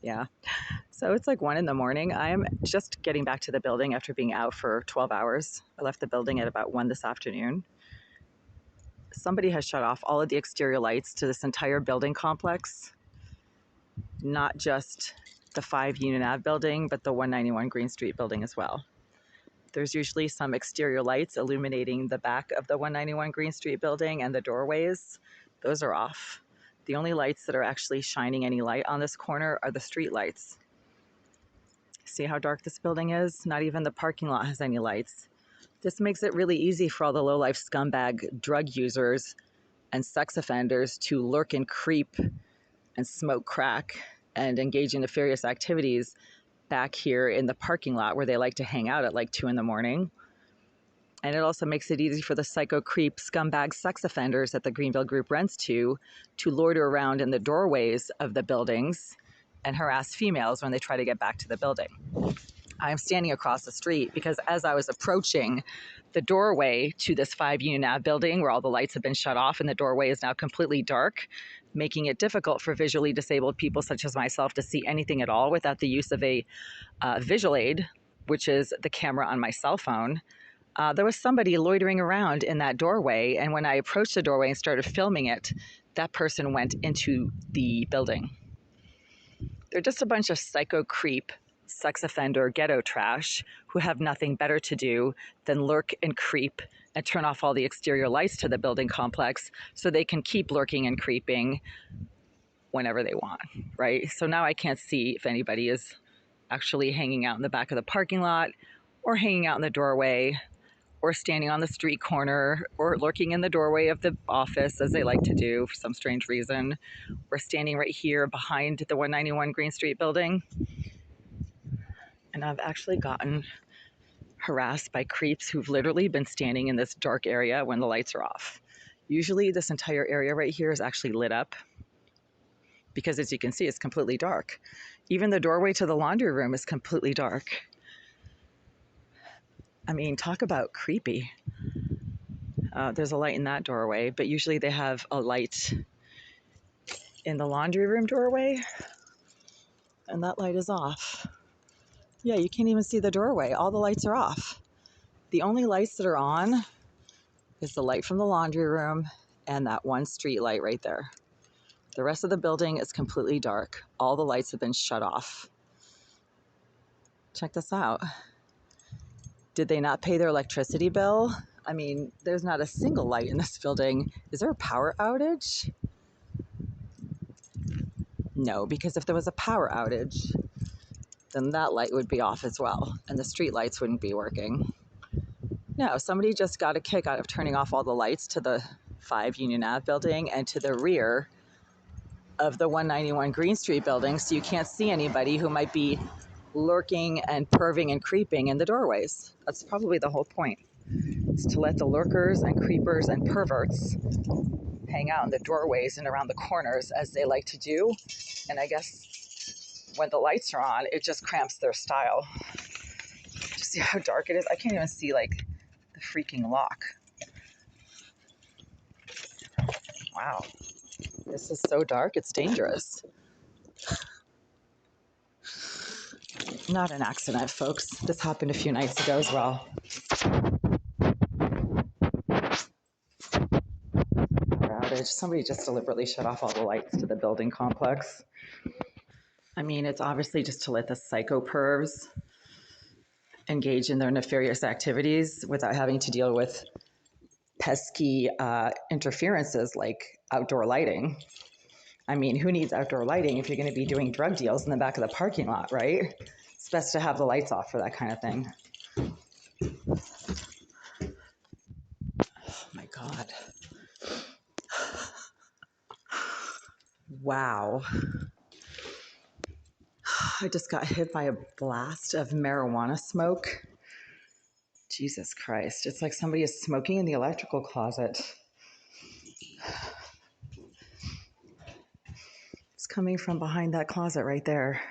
Yeah. So it's like 1 in the morning. I am just getting back to the building after being out for 12 hours. I left the building at about 1 this afternoon. Somebody has shut off all of the exterior lights to this entire building complex, not just the 5 Union Ave building, but the 191 Green Street building as well. There's usually some exterior lights illuminating the back of the 191 Green Street building and the doorways. Those are off. The only lights that are actually shining any light on this corner are the street lights. See how dark this building is? Not even the parking lot has any lights. This makes it really easy for all the low-life scumbag drug users and sex offenders to lurk and creep and smoke crack and engage in nefarious activities back here in the parking lot where they like to hang out at like 2 in the morning. And it also makes it easy for the psycho creep scumbag sex offenders that the Greenville Group rents to loiter around in the doorways of the buildings and harass females when they try to get back to the building. I'm standing across the street because as I was approaching the doorway to this 5 Union Ave building where all the lights have been shut off and the doorway is now completely dark, making it difficult for visually disabled people such as myself to see anything at all without the use of a visual aid, which is the camera on my cell phone. There was somebody loitering around in that doorway, and when I approached the doorway and started filming it, that person went into the building. They're just a bunch of psycho creep, sex offender, ghetto trash who have nothing better to do than lurk and creep and turn off all the exterior lights to the building complex so they can keep lurking and creeping whenever they want, right? So now I can't see if anybody is actually hanging out in the back of the parking lot or hanging out in the doorway or standing on the street corner or lurking in the doorway of the office as they like to do for some strange reason, or standing right here behind the 191 Green Street building. And I've actually gotten harassed by creeps who've literally been standing in this dark area when the lights are off. Usually this entire area right here is actually lit up because, as you can see, it's completely dark. Even the doorway to the laundry room is completely dark. I mean, talk about creepy. There's a light in that doorway, but usually they have a light in the laundry room doorway, and that light is off. Yeah, you can't even see the doorway. All the lights are off. The only lights that are on is the light from the laundry room and that one street light right there. The rest of the building is completely dark. All the lights have been shut off. Check this out. Did they not pay their electricity bill? I mean, there's not a single light in this building. Is there a power outage? No, because if there was a power outage, then that light would be off as well, and the street lights wouldn't be working. No, somebody just got a kick out of turning off all the lights to the 5 Union Ave building and to the rear of the 191 Green Street building, so you can't see anybody who might be lurking and perving and creeping in the doorways. That's probably the whole point, is to let the lurkers and creepers and perverts hang out in the doorways and around the corners as they like to do. And I guess when the lights are on, it just cramps their style. Just see how dark it is? I can't even see like the freaking lock. Wow. This is so dark, it's dangerous. Not an accident, folks. This happened a few nights ago as well. Outage. Somebody just deliberately shut off all the lights to the building complex. I mean, it's obviously just to let the psycho pervs engage in their nefarious activities without having to deal with pesky interferences like outdoor lighting. I mean, who needs outdoor lighting if you're going to be doing drug deals in the back of the parking lot, right? It's best to have the lights off for that kind of thing. Oh my God. Wow. I just got hit by a blast of marijuana smoke. Jesus Christ. It's like somebody is smoking in the electrical closet. It's coming from behind that closet right there.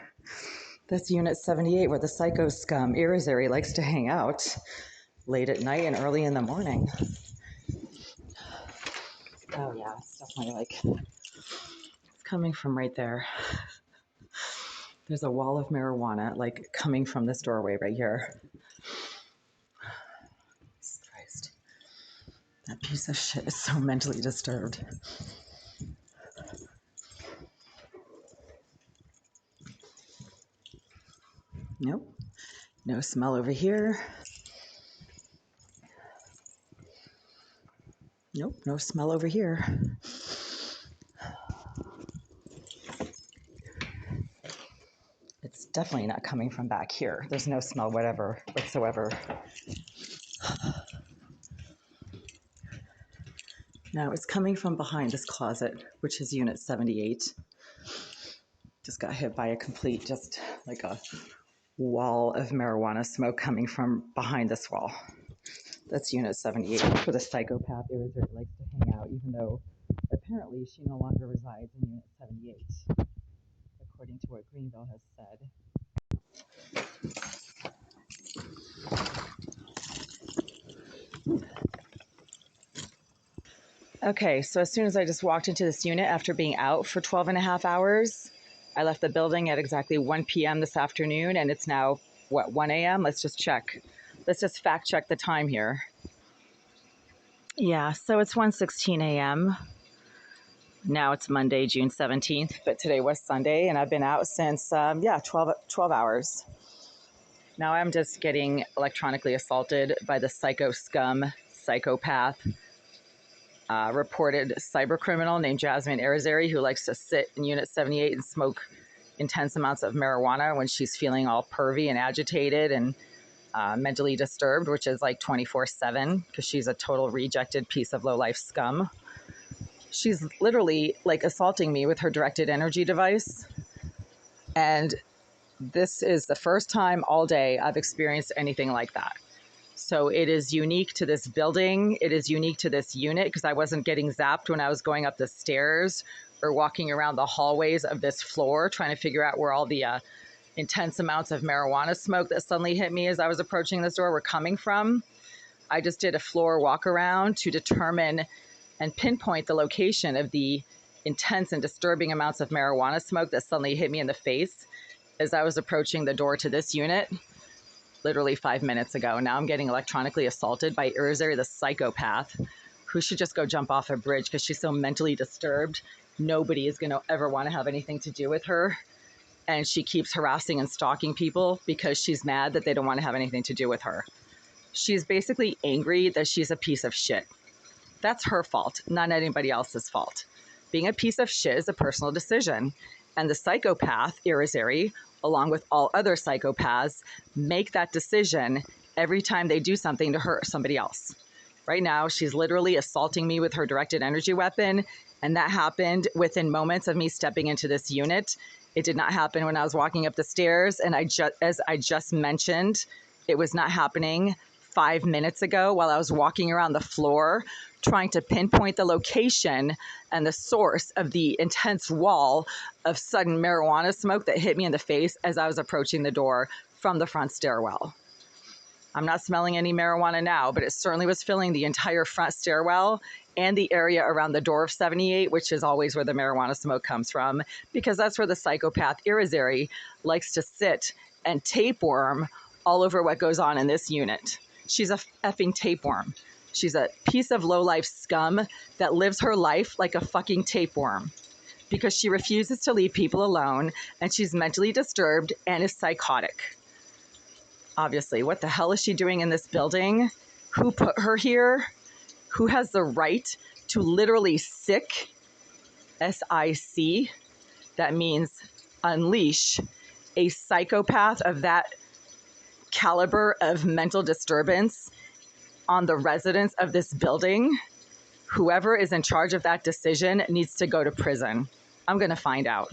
That's Unit 78 where the psycho scum Irizarry likes to hang out late at night and early in the morning. Oh yeah, it's definitely like, it's coming from right there. There's a wall of marijuana like coming from this doorway right here. Jesus Christ. That piece of shit is so mentally disturbed. Nope. No smell over here. Nope. No smell over here. It's definitely not coming from back here. There's no smell whatsoever. No, it's coming from behind this closet, which is unit 78. Just got hit by a complete, just like a wall of marijuana smoke coming from behind this wall. That's unit 78, where the psychopath Irizarry likes to hang out, even though apparently she no longer resides in unit 78, according to what Greenville has said. Okay, so as soon as I just walked into this unit after being out for 12 and a half hours, I left the building at exactly 1 p.m. this afternoon, and it's now, what, 1 a.m.? Let's just check. Let's just fact check the time here. Yeah, so it's 1:16 a.m. Now it's Monday, June 17th, but today was Sunday, and I've been out since, 12 hours. Now I'm just getting electronically assaulted by the psycho scum, psychopath, reported cyber criminal named Jasmine Irizarry, who likes to sit in Unit 78 and smoke intense amounts of marijuana when she's feeling all pervy and agitated and mentally disturbed, which is like 24/7 because she's a total rejected piece of low-life scum. She's literally like assaulting me with her directed energy device. And this is the first time all day I've experienced anything like that. So it is unique to this building. It is unique to this unit because I wasn't getting zapped when I was going up the stairs or walking around the hallways of this floor trying to figure out where all the intense amounts of marijuana smoke that suddenly hit me as I was approaching this door were coming from. I just did a floor walk around to determine and pinpoint the location of the intense and disturbing amounts of marijuana smoke that suddenly hit me in the face as I was approaching the door to this unit. Literally 5 minutes ago. Now I'm getting electronically assaulted by Irizarry, the psychopath, who should just go jump off a bridge because she's so mentally disturbed. Nobody is going to ever want to have anything to do with her. And she keeps harassing and stalking people because she's mad that they don't want to have anything to do with her. She's basically angry that she's a piece of shit. That's her fault, not anybody else's fault. Being a piece of shit is a personal decision. And the psychopath, Irizarry, along with all other psychopaths, make that decision every time they do something to hurt somebody else. Right now, she's literally assaulting me with her directed energy weapon, and that happened within moments of me stepping into this unit. It did not happen when I was walking up the stairs, and as I just mentioned, it was not happening 5 minutes ago while I was walking around the floor trying to pinpoint the location and the source of the intense wall of sudden marijuana smoke that hit me in the face as I was approaching the door from the front stairwell. I'm not smelling any marijuana now, but it certainly was filling the entire front stairwell and the area around the door of 78, which is always where the marijuana smoke comes from, because that's where the psychopath Irizarry likes to sit and tapeworm all over what goes on in this unit. She's a effing tapeworm. She's a piece of low-life scum that lives her life like a fucking tapeworm because she refuses to leave people alone, and she's mentally disturbed and is psychotic. Obviously, what the hell is she doing in this building? Who put her here? Who has the right to literally sic, S-I-C, that means unleash, a psychopath of that caliber of mental disturbance on the residents of this building? Whoever is in charge of that decision needs to go to prison. I'm going to find out.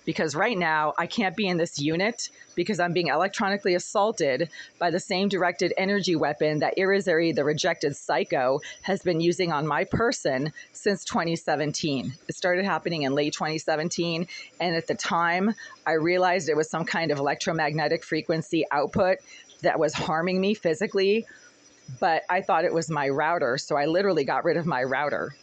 Because right now, I can't be in this unit because I'm being electronically assaulted by the same directed energy weapon that Irizarry, the rejected psycho, has been using on my person since 2017. It started happening in late 2017, and at the time, I realized it was some kind of electromagnetic frequency output that was harming me physically, but I thought it was my router, so I literally got rid of my router.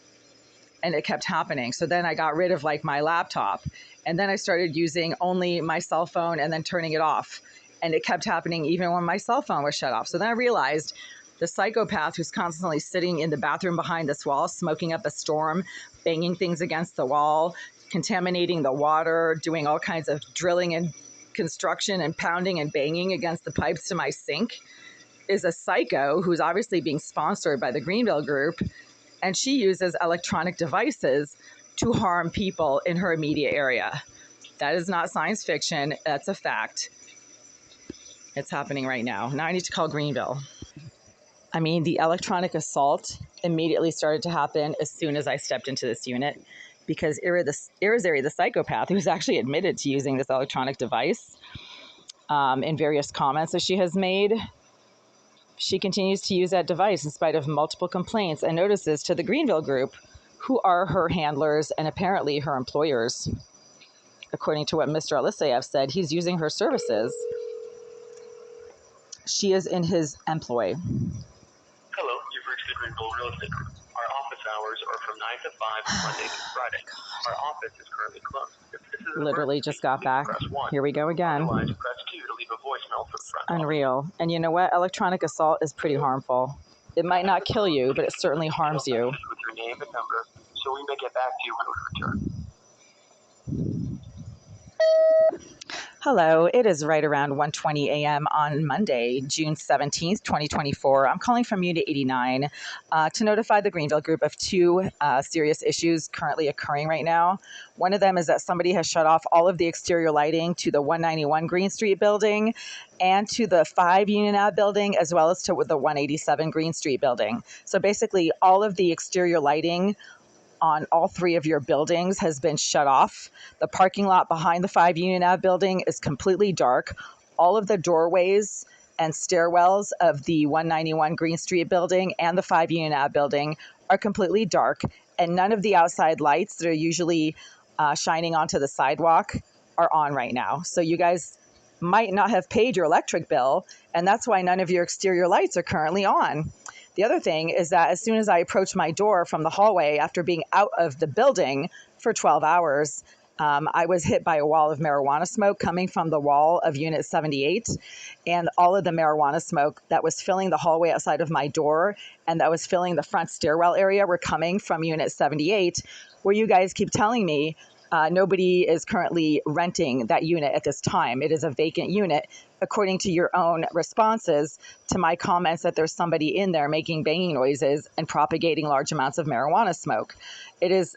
And it kept happening. So then I got rid of like my laptop, And then I started using only my cell phone and then turning it off. And it kept happening even when my cell phone was shut off. So then I realized the psychopath who's constantly sitting in the bathroom behind this wall, smoking up a storm, banging things against the wall, contaminating the water, doing all kinds of drilling and construction and pounding and banging against the pipes to my sink, is a psycho who's obviously being sponsored by the Greenville Group. And she uses electronic devices to harm people in her immediate area. That is not science fiction. That's a fact. It's happening right now. Now I need to call Greenville. I mean, the electronic assault immediately started to happen as soon as I stepped into this unit, because Irizarry, the psychopath, who's actually admitted to using this electronic device in various comments that she has made, she continues to use that device in spite of multiple complaints and notices to the Greenville Group, who are her handlers and apparently her employers. According to what Mr. Aliseyev said, he's using her services. She is in his employ. Hello, you've reached the Greenville Real Estate Group. Our office hours are from 9 to 5 Monday to Friday. Our office is currently closed. If this is Literally just got back. Here we go again. Otherwise, press 2 to leave a voicemail for the front office. Unreal. And you know what? Electronic assault is pretty harmful. It might not kill you, but it certainly harms you. With your name and number, so we may get back to you when we return. Hello, it is right around 1:20 a.m. on Monday, June 17th, 2024. I'm calling from Unit 89 to notify the Greenville Group of two serious issues currently occurring right now. One of them is that somebody has shut off all of the exterior lighting to the 191 Green Street building and to the 5 Union Ave building, as well as to the 187 Green Street building. So basically, all of the exterior lighting on all 3 of your buildings has been shut off. The parking lot behind the 5 Union Ave building is completely dark. All of the doorways and stairwells of the 191 Green Street building and the 5 Union Ave building are completely dark, and none of the outside lights that are usually shining onto the sidewalk are on right now. So you guys might not have paid your electric bill, and that's why none of your exterior lights are currently on. The other thing is that as soon as I approached my door from the hallway after being out of the building for 12 hours, I was hit by a wall of marijuana smoke coming from the wall of Unit 78. And all of the marijuana smoke that was filling the hallway outside of my door and that was filling the front stairwell area were coming from Unit 78, where you guys keep telling me nobody is currently renting that unit at this time. It is a vacant unit, according to your own responses to my comments that there's somebody in there making banging noises and propagating large amounts of marijuana smoke. It is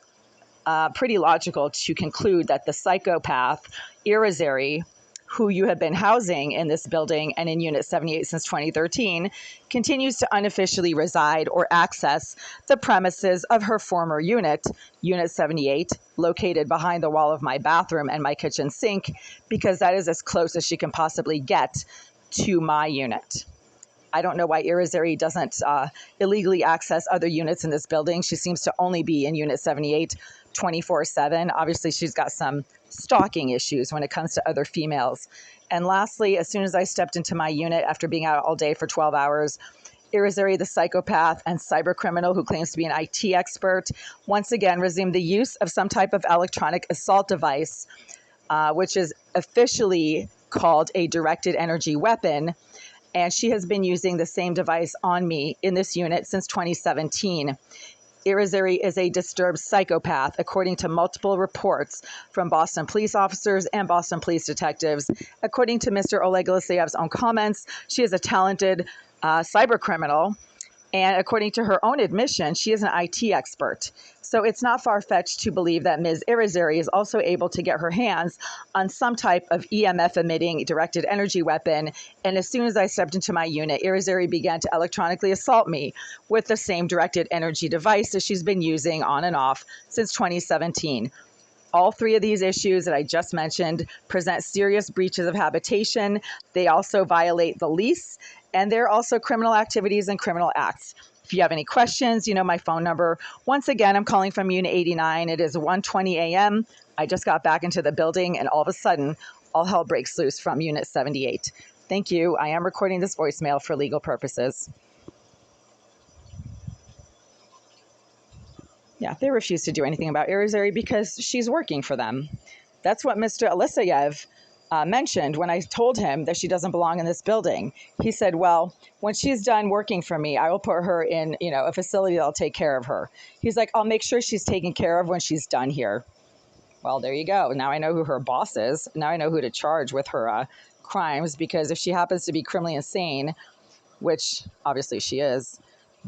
pretty logical to conclude that the psychopath, Irizarry, who you have been housing in this building and in Unit 78 since 2013, continues to unofficially reside or access the premises of her former unit, Unit 78, located behind the wall of my bathroom and my kitchen sink, because that is as close as she can possibly get to my unit. I don't know why Irizarry doesn't illegally access other units in this building. She seems to only be in Unit 78 24/7. Obviously, she's got some stalking issues when it comes to other females. And lastly, as soon as I stepped into my unit after being out all day for 12 hours, Irizarry, the psychopath and cyber criminal who claims to be an IT expert, once again resumed the use of some type of electronic assault device, which is officially called a directed energy weapon. And she has been using the same device on me in this unit since 2017. Irizarry is a disturbed psychopath, according to multiple reports from Boston police officers and Boston police detectives. According to Mr. Oleg Alaseyev's own comments, she is a talented cyber criminal. And according to her own admission, she is an IT expert. So it's not far-fetched to believe that Ms. Irizarry is also able to get her hands on some type of EMF-emitting directed energy weapon. And as soon as I stepped into my unit, Irizarry began to electronically assault me with the same directed energy device that she's been using on and off since 2017. All 3 of these issues that I just mentioned present serious breaches of habitation. They also violate the lease, and they're also criminal activities and criminal acts. If you have any questions, you know my phone number. Once again, I'm calling from Unit 89. It is 1:20 a.m. I just got back into the building, and all of a sudden, all hell breaks loose from Unit 78. Thank you. I am recording this voicemail for legal purposes. Yeah, they refuse to do anything about Irizarry because she's working for them. That's what Mr. Elisayev mentioned when I told him that she doesn't belong in this building. He said, well, when she's done working for me, I will put her in, a facility that'll take care of her. He's like, I'll make sure she's taken care of when she's done here. Well, there you go. Now I know who her boss is. Now I know who to charge with her crimes, because if she happens to be criminally insane, which obviously she is,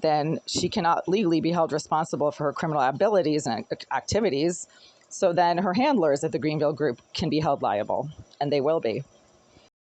then she cannot legally be held responsible for her criminal abilities and activities. So then her handlers at the Greenville Group can be held liable, and they will be.